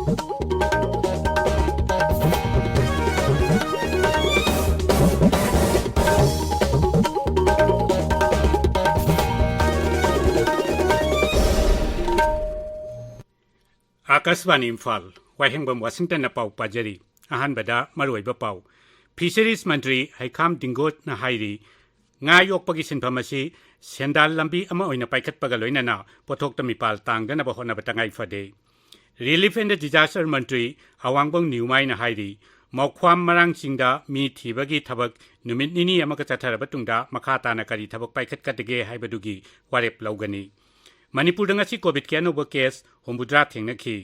Akashvani Imphal वाहेंगबम Washington पाउ पाजरी अहानबदा मरुइबा पाउ fisheries मंत्री हैखाम दिंगोत ना हाइरी nga yokpagi sinphamasi sendal lambi ama oina paikhatpaga loinana pothokta mipal tangdana ba hona batangai fade relief and disaster मंत्री Wahengbam niumai na hairi maukhwam marang singda mi thibagi thabak numit nini amaka chatharaba tungda makha tana kari thabak paikhat katage haibadugi warep laugani Manipur ngasi covid ke no case hombudra thengnakhi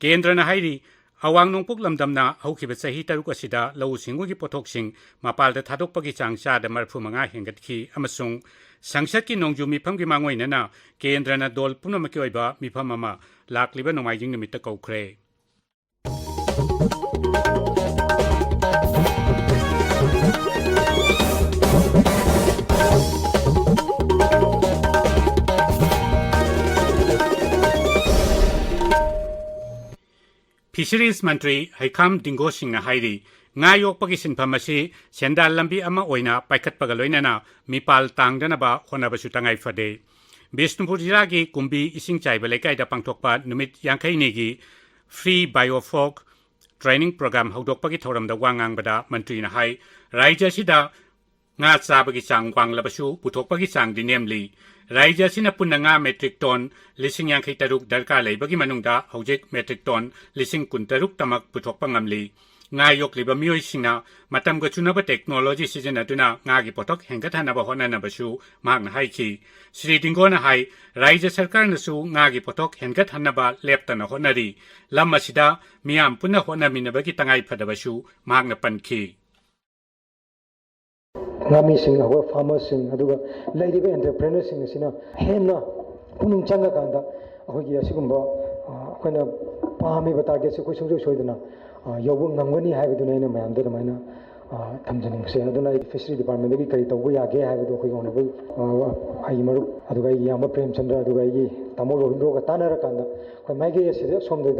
kendra na hairi awang nongpuk lamdamna haukiba sahi taruk asida lau singugi pothoksing mapalda thadokpagi changcha da marphu manga hengatkhi amasung sangsat ki nongju mifamgi mangoinana kendrana dol punamaki oiba mifam ama lakliba nomaijing nimitta kaukre Fisheries मंत्री हैखाम दिंगो Singh हाइरी nga yokpagi sinphamasi sendal lambi ama oina paikhatpaga loinana mipal tangdanaba honabasu tangai fade Bishnupur jilagi kumbi ising chaiba lekaida pangthokpa numit yankai negi free biofog training program haudokpagi thoramda wangangbada मंत्री na hai raija sida nga chabagi chang wanglabasu puthokpagi chang dinemli raija sina punna nga metric ton lising yankai taruk darkar leibagi manungda hojek metric ton lising kuntaruk tamak puthokpa ngamli nga yokliba mioi singna matam ga chunaba technology sijenatuna nga gi pothok hengathana ba honana basu magna haiki Sri Dingona hai raija sarkar nasu nga gi pothok hengathana ba leptana honari lamasida miam punna honamina bagi tangai phadabasu magna pankhi Ngami sing our farmers sing aduga ladiba entrepreneurs sing sina henna puning changa kanda ahogi asigumba akhona pami ba target se koi sungjo soidana yobu ngangani haibaduna ina mayam da maina thamjaning se aduna fishery department gi kari tawbu yage haibadu khoi gona bu ai maru aduga yama prem chandra aduga gi tamo rohindo ga tanara kanda khoi maige se somda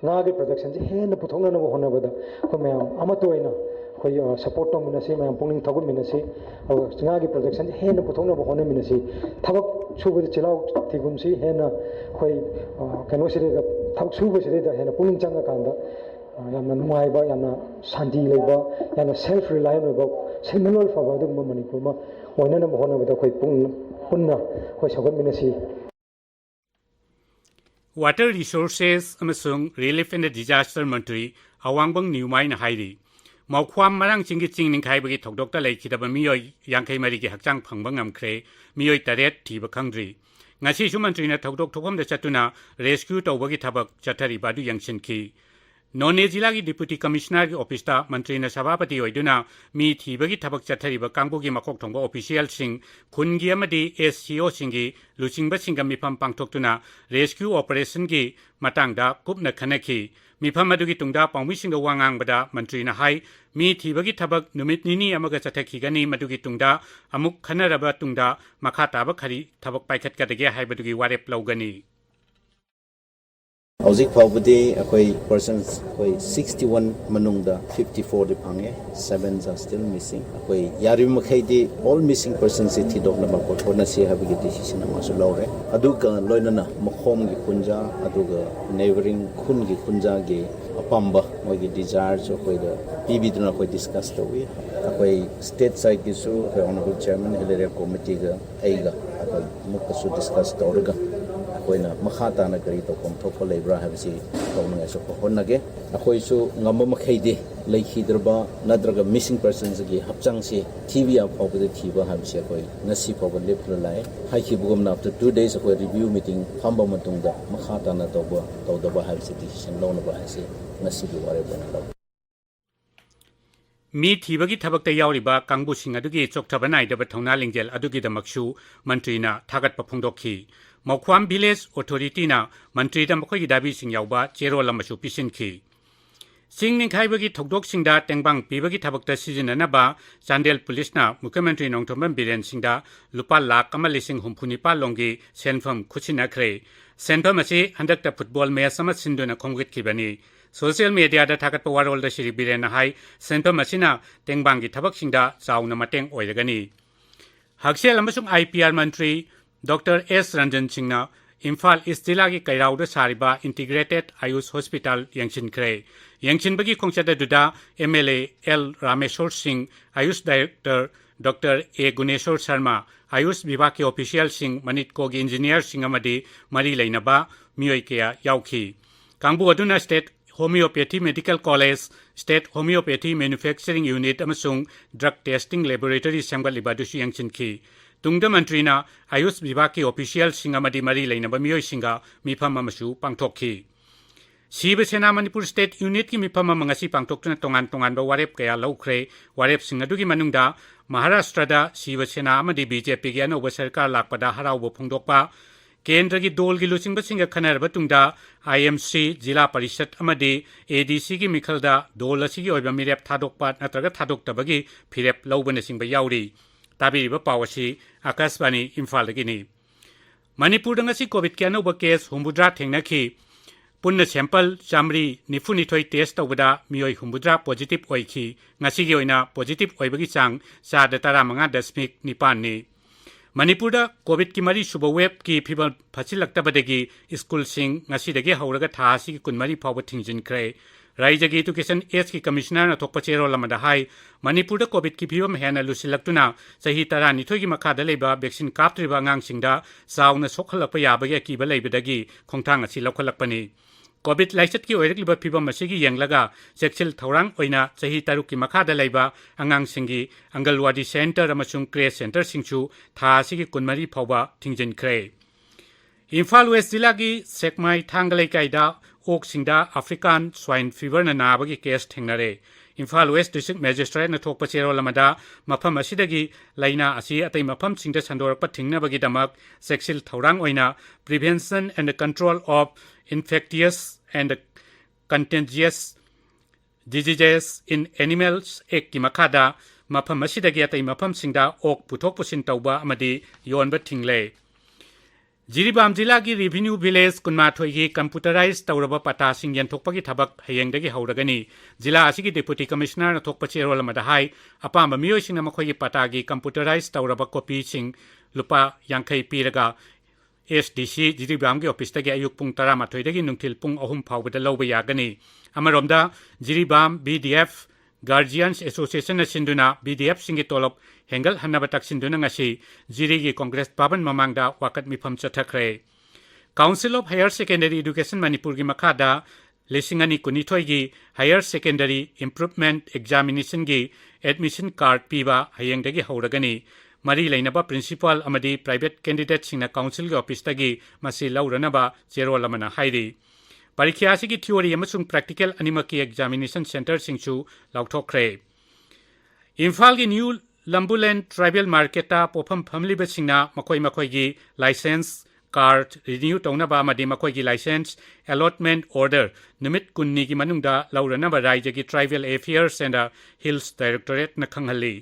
nga gi production je henna puthongna na hona bada khoi mayam amato ina koi support tong minasi mayam pungning thagum minasi nga gi production je henna puthongna ba hona minasi thabak subu chilaw tigum si henna khoi kano sire da thak subu sire da henna pungning changa kanda yamna nuaiba yamna shanti leiba yamna self reliant oiba seminal faba du Manipur ma oina na hona bada khoi punna khoi sagot minasi Water Resources amasung Relief and Disaster मंत्री Wahengbam niumai na hairi Maukhwam marang chingi chingning khaibagi thokdokta leikidaba miyoi yankai marigi hakchang phangba ngamkhre miyoi taret thiba khangdri ngasi su मंत्री na thokdok thokhomda chatuna rescue tawbagi thabak chathari badu yangsinki None jilagi deputy commissioner gi office ta मंत्री na sabapati oiduna mi thibagi thabak chathariba kangbugi makok thongba official sing khungi amadi SCO singi luchingba singam mifam pangthoktuna rescue operation gi matangda kupna khanaki mifam adugi tungda pangmi singa wangangbada मंत्री na hai mi thibagi thabak numit nini amaga chathakigani madugi tungda amuk khanaraba tungda makha taba khari thabak paikhat kadage haibadugi warep laugani Hauzik Pawbudi akoi persons akoi 61 manungda 54 de phange 7 are still missing akoi yarim makhaidi all missing persons se thidok na ba khona se habigi decision ma su lawre aduga loinana makhom gi kunja aduga neighboring khun gi kunja gi apamba moi gi desires akoi da pb duna akoi discuss to we akoi state side gi su honorable chairman elere committee ga aiga akoi mukka su discuss torga koina makhata na kari to kom thok lebra habsi kaunga so honnage akoi su ngamba makhaidi leikhidrba nadraga missing persons gi hapchang si tv of the thiba habsi koi ngasi pawba lepla lai haiki bugum na after 2 days akoi review meeting phamba matungda makhata na toba tawdaba habsi decision lona ba hasi ngasi gi ware bana Mi thibagi thabakta yauriba kangbu sing adugi chokthaba naidaba thongna lingjel adugi damaksu मंत्री na thagatpa phongdokhi Maukhwam village authority na मंत्री da makhoi dabi sing yauba chero lamasu pisinki Singning khaibagi thokdok singda tengbang pibagi thabakta sijinana ba Chandel police na Mukhyamantri Nongthomban Biren singda lupa lakh ama lising humphuni pa longi senfam khuchina khre सेंफम असी हंदक्ता football match अमा सिंदुना खोंगितखिबनी social media दा थागतपा वारोल दा श्री बीरेन हाई सेंफम असिना तेंगबांगी थबकसिंगदा चाउना मटेंग ओइरगनी हक्सेल अमसुंग आईपीआर मंत्री डॉक्टर एस रंजन सिंहना इम्फाल ईस्ट जिला की कैराउद सारिबा इंटीग्रेटेड आयुष हॉस्पिटल यंगसिनख्रे यंगसिनबगी खोंगचददुदा MLA L Rameshwar Singh AYUSH director doctor A Guneshwar Sharma AYUSH विभाग के ऑफिशियल सिंह मनिटको की इंजीनियर सिंह अमदी मरी लेनबा मियोय केया याउखी कांगबु अदुना state homoeopathy medical college state homoeopathy manufacturing unit अमसुंग ड्रग टेस्टिंग लेबोरेटरी सेमगलिबादुसु यंगसिनखी तुंगद मंत्रीना आयुष विभाग की ऑफिशियल सिंह अमदी मरी लेनबा मियोय सिंगा मिफम अमसु पांगथोखी शिव सेना मणिपुर स्टेट यूनिट की मिफम मंगसी पांगथोक्तुना तोंगान तोंगानबा वारेप कया लौख्रे वारेप सिंह अदुगी मनुंगदा महाराष्ट्रदा शिव सेना अमदी बीजेपी की अनौब सरकार लाकपदा हराउब फोंदोकपा केंद्र की दोल की लुचिंग खनरब तुंगदा आईएमसी जिला परिषद अमदी एडीसी की मिखलदा दोल असिगी ओइबा मिरेप थादोकपा नत्रगा थादोक्तबगी फिरेप लौबनसिंग याउरी ताबीरिबा पावसी आकाशवाणी इम्फालदगिनी मणिपुरदा ngasi कोविड के अनौब केस 63 थेंगनाखी पुन्ना सैंपल चामरी 94 टेस्ट तौबदा मियोय 63 पॉजिटिव ओइखी ngasi ओइना पॉजिटिव ओइबगी चांग 4.9.9 नि मणिपुरदा कोविड की मरी सुब वेब की फिबल फचिलक्तबदगी स्कूल सिंग ngasi हौरगा थासी की 12 फावब थिंजिनख्रे राज्य की एजुकेशन एज की कमिश्नर अथोप चेरोल हाई मणिपुर कोविड की फिवम हेना लुसिलक्तुना सही 12 की मखादा लेबा वैक्सीन काप्त्रिबा आंगांगसिंगदा चाउना सोखलप याबगी अकीबा लेबदगी खोंथांग असि लौखलक्पनी कोविड लाइसट की ओइरक्लिबा फिवम असिगी येंगलगा चेक्सिल थौरांग ओइना सही 3 की मखादा लेबा आंगांगसिंगी अंगलवाड़ी सेंटर अमसुंग क्रेस सेंटर सिंगसु था असिगी 12 फावबा थिंजिनख्रे इम्फाल वेस्ट जिला की सेकमाई थांगलेकाइदा ओक सिंगदा अफ्रीकान स्वाइन फीवर नाबगी केस थेंगनरे इम्फाल वेस्ट डिस्ट्रिक्ट मैजिस्ट्रेट थोप चेरोलमदा मफम असिदगी लाइना असि अतै मफम सिंगदा संदोरप थिंगनबगीदमक सेक्सिल थौरांग ओइना prevention and control of infectious and contagious diseases in animals act की मखादा मफम असिदगी अतै मफम सिंगदा ओक पुथोक पुसिन तौबा अमदी योनब थिंगले जिरीबाम जिला की रेवेन्यू विलेज 12 की कंप्यूटराइज तौरब पता सिंग यंथोकपगी थबक हयेंगदगी हौरगनी जिला असिगी डिप्यूटी कमिश्नर थोकप चेरोल हाई अपाम मियोइसिंग मखोगी पता की कंप्यूटराइज तौरब कॉपी सिंग लुपा 50 पीरगा एसडीसी जिरीबाम की ऑफिस तगी अयुक पुंग 12 दगी नुंथिल पुंग 3 फावबदा लौब यागनी अमरोमदा जिरीबाम बीडीएफ गार्जियंस एसोसिएशन सिंधुना बीडीएफ सिंगी तोलब हेंगल हन्नब तक्सिंदुना ngasi जिरीगी कांग्रेस भवन ममांगदा वाकत मिफम चथख्रे council of higher secondary education Manipur की मखादा लिसिंगनी कुनिथोई की हायर सेकेंडरी इम्प्रूवमेंट एग्जामिनेशन की एडमिशन कार्ड पीबा हयेंगदगी हौरगनी मरी लेनबा प्रिंसिपल अमदी प्राइवेट कैंडिडेट सिंगना काउंसिल की ऑफिस तगी मसी लौरनबा चेरोल अमना हाइरी परीक्षा की थ्योरी अमसुंग प्रैक्टिकल अनिमक की एग्जामिनेशन सेंटर सिंगसु लौथोख्रे इम्फाल की न्यू लंबुलैंड ट्राइबल मार्केट पोफम फमलिबसिंगना मखोई मखोई लाइसेंस कार्ड रिन्यू तौनबा अमदी मखोई की लाइसेंस अलॉटमेंट ऑर्डर निमित 19 की मनुंगदा लौरनबा राज्य की tribal affairs and hills directorate न खंगहली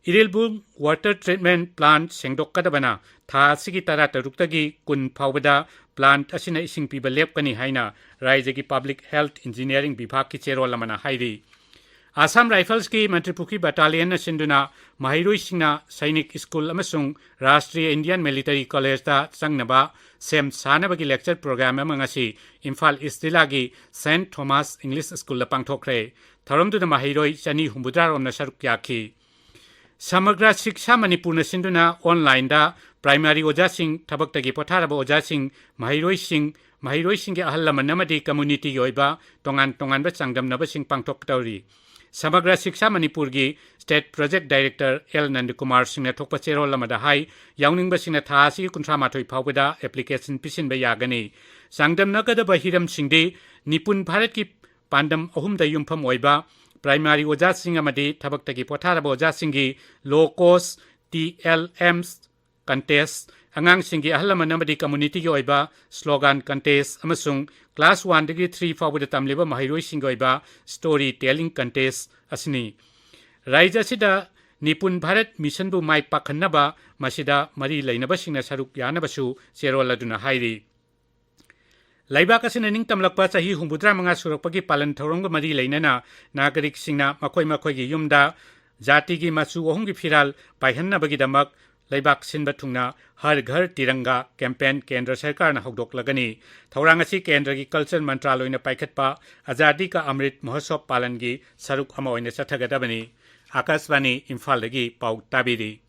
इरिलबुम वाटर ट्रीटमेंट प्लांट सेंगदोक्कदबना था असिगी 13 कुन फावबदा प्लांट असिना इसिंग पीबा लेपकनी हाइना राज्य की पब्लिक हेल्थ इंजीनियरिंग विभाग की चेरोल अमना हाइरी आसाम राइफल्स की मंत्रिपुखी बटालियन सिंधुना महिरुइसिंगना सैनिक स्कूल अमसुंग राष्ट्रीय इंडियन मिलिटरी कॉलेज चंगनबा सेम सानबगी लेक्चर प्रोग्राम अमंगसी इम्फाल ईस्ट जिला की सेंट थॉमस इंग्लिश स्कूल पांगथोख्रे थरमदुना महिरोई 250 रोमना सरुक याखी समग्र शिक्षा मणिपुर सिंधुना ऑनलाइन प्राइमरी ओजासिंग थबक्तगी पोथारब ओजासिंग महिरोइसिंग अहल लमन अमदी कम्युनिटी की ओइबा तोंगान तोंगानबा चांगदमनबसिंग पांगथोक्तौरी समग्र शिक्षा मणिपुर की state project director L Nandkumar Singh थोप चेरोल हाई याउनिंगबसिंग था 38 फावबदा एप्लीकेशन पिसिनबा यागनी चांगदमनगदब हिरमसिंगदी निपुण भारत की पांडम अहुमदा युमफम ओइबा प्राइमरी ओजासिंग अमदी थबक्तगी पोथारब ओजासिंगी लो कोस्ट TLMs कंटेस्ट अंगांगसिंगी अहलमन अमदी कम्युनिटी की ओइबा स्लोगन कंटेस्ट अमसुंग क्लास 1 डिग्री 3 फावबदा तमलिबा महिरोइसिंग ओइबा स्टोरी टेलिंग कंटेस्ट असनी राज्य असिदा निपुण भारत मिशन बु माइ पाखन्नबा मसिदा मरी लेनबसिंगना सरुक यानबसु चेरोल अदुना हाइरी Laibak asina ningtamlakpa chahi 65 surukpagi palan thorongga mari leinana nagarik singna makoi gi yumda jati gi machu ohumgi phiral paihannabagi Laibak sinba thungna har ghar tiranga campaign kendra sarkar na hokdoklagani thorang asi kendra gi culture mantraloy na paikhatpa azadi ka amrit mahotsav palan gi saruk ama oina chathagadabani Akashvani Imphal dagi pau tabiri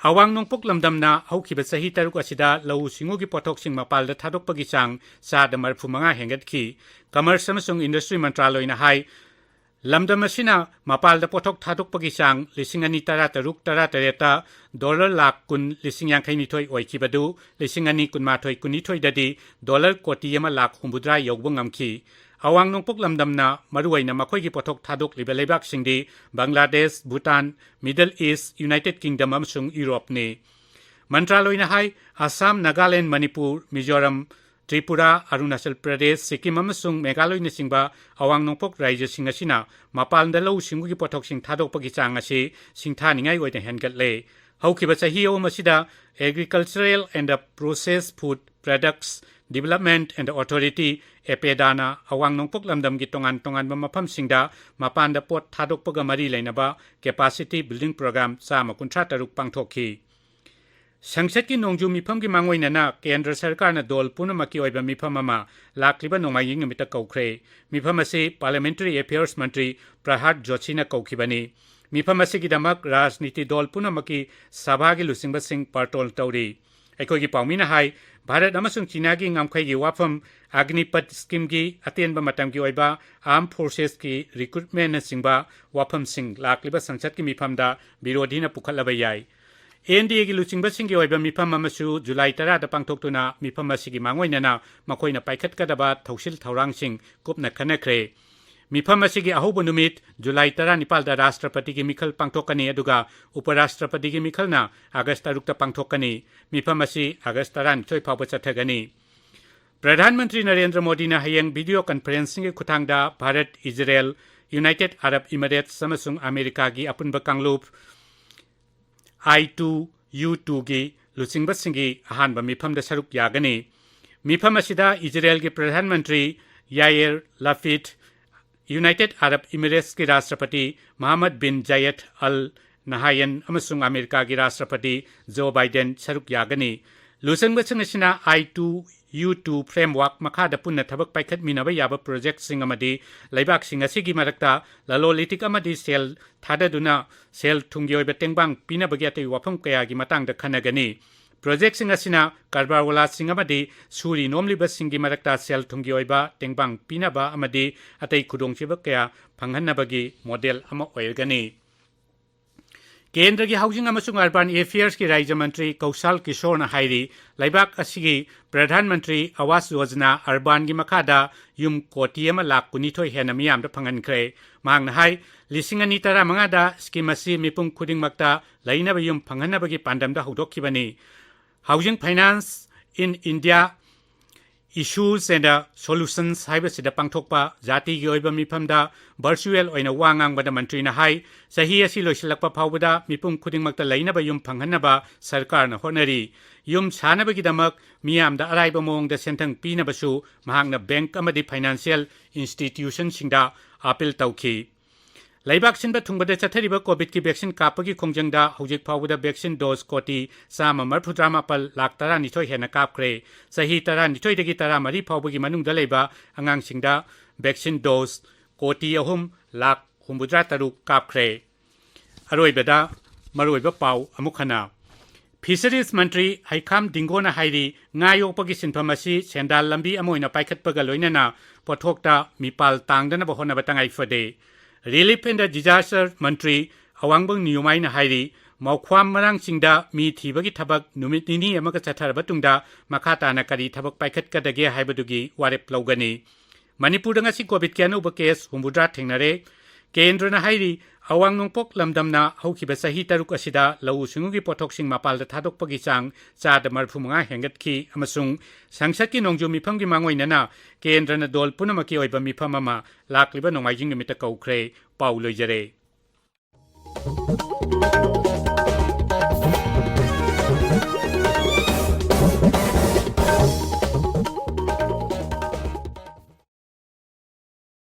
Awang nongpok lamdamna haukiba sahi taruk asida lau singugi potok sing mapal da thadokpagi chang sa da marphumanga hengatkhi commerce amasung industry mantraloy na hai lamdam asina mapal da potok thadokpagi chang lisingani tara taruk tara tareta dollar lakh kun lising yangkai nithoi oikibadu lisingani kun mathoi kunithoi dadi dollar koti yama lakh humbudra yogbong amki Awang nongpok lamdamna maruwaina makoigi potok thadok liba leibak singdi Bangladesh, Bhutan, Middle East, United Kingdom amasung Europe ni. Mantraloy na hai Assam, Nagaland, Manipur, Mizoram, Tripura, Arunachal Pradesh, Sikkim amasung Meghalaya na singba awang nongpok raija sing asina mapal da lau singugi potok sing thadok pagi chang asi singtha ningai oina hengatle. Haukiba chahi o masida Agricultural and Processed Food Products Development and Authority Epedana awang nongpok lamdam gi tongan mapam singda mapanda pot thadok paga mari leinaba capacity building program sama kuntra taruk pangthokhi Sangsat ki nongju mifam gi mangoina na kendra sarkar na dol punamaki oiba mifam ama lakliba nongmaying namita kaukre mifam ase Parliamentary Affairs Mantri Prahat Joshi na kaukibani mifam ase gi damak rajniti dol punamaki sabha gi lusingba sing partol tauri Ekoi gi paumina hai Bharat amasung China gi ngamkhai gi wafam Agnipat scheme gi atenba matam gi oiba Armed Forces ki recruitment na singba wafam sing lakliba sangsat ki mifamda birodhi na pukhalaba yai NDA gi luchingba sing gi oiba mifam amasu July 10 da pangthoktuna mifam asigi mangoina na makoina paikhatkadaba thausil thaurang sing kupna khanakre mifam asigi ahobo numit July 19 da Rashtrapati gi mikhal pangthokani aduga Uparashtrapati gi mikhal na August 6 ta pangthokani mifam asi August 19 phawba chathagani Pradhan Mantri Narendra Modi na hayang video conferencing gi khuthangda Bharat Israel United Arab Emirates samasung America gi apunba kanglup I2U2 gi luchingba singi ahanba mifam da saruk yagani mifam asida Israel gi Pradhan Mantri Yair Lapid United Arab Emirates ki Rashtrapati Mohammed bin Zayed Al Nahyan amasung America gi Rashtrapati Joe Biden saruk yagani lusangba singasina I2U2 framework makhada punna thabak paikhat minaba yaba project sing amadi laibak sing asigi marakta lalolitik amadi sel thadaduna sel thunggi oiba tengbang pinabagi atei wafam kaya gi matangda khanagani project sing asina karbarwala sing amadi suri nomliba singi marakta sel thunggi oiba tengbang pinaba amadi atei khudongchiba kaya phanghannabagi model ama oirgani Kendra gi Housing amasung Urban Affairs ki Raja Mantri Kaushal Kishore na hairi laibak asigi Pradhan Mantri Awas Yojana Urban gi makada yum koti ama lakh kunithoi hena miyam da phangankre mang na hai lisingani tara mangada scheme asi mipung khuding makta lainaba yum phanghanabagi pandam da hodokkibani Housing Finance in India Issues and Solutions haibasida pangthokpa jati gi oiba mifamda virtual oina wangang bada mantri na hai sahi asi loisilakpa phawbada mipum khudingmakta lainaba yum phanghanaba sarkar na honari yum sanabagi damak miyamda araiba mongda senthang pinabasu mahangna bank amadi financial institution singda appeal tawki Laibak sinba thungbada chathariba COVID ki vaccine kapagi khongjangda hojik phawbada vaccine dose koti sama marphudrama pal lakh tara nithoi hena kapkre sahi tara nithoi dagi tara mari phawbagi manungda leiba angang singda vaccine dose koti ahum lakh humbudra taruk kapkre aroibada maroiba pau amukhana Fisheries Mantri Haikam Dingona Hairi ngayokpagi sinphamasi sendal lambi amoina paikhatpaga loinana pothokta mipal tangdana bahona batangai fade Relief and Disaster Mantri Wahengbam Niyumai na hairi maukhwam marang singda mi thibagi thabak numit nini amaga chatharaba tungda makhata na kari thabak paikhat kadage haibadugi warep laugani Manipur danga si COVID kianu ba case humbudra thengnare Kendra na hairi awang nongpok lamdamna haukiba sahi taruk asida lau singugi pothok sing mapal da thadokpagi chang chada marphumanga hengatkhi amasung sangsaki nongju mifamgi mangoinana Kendra na dol punamaki oiba mifam ama lakliba nongmaijing nimita kaukre pau loijare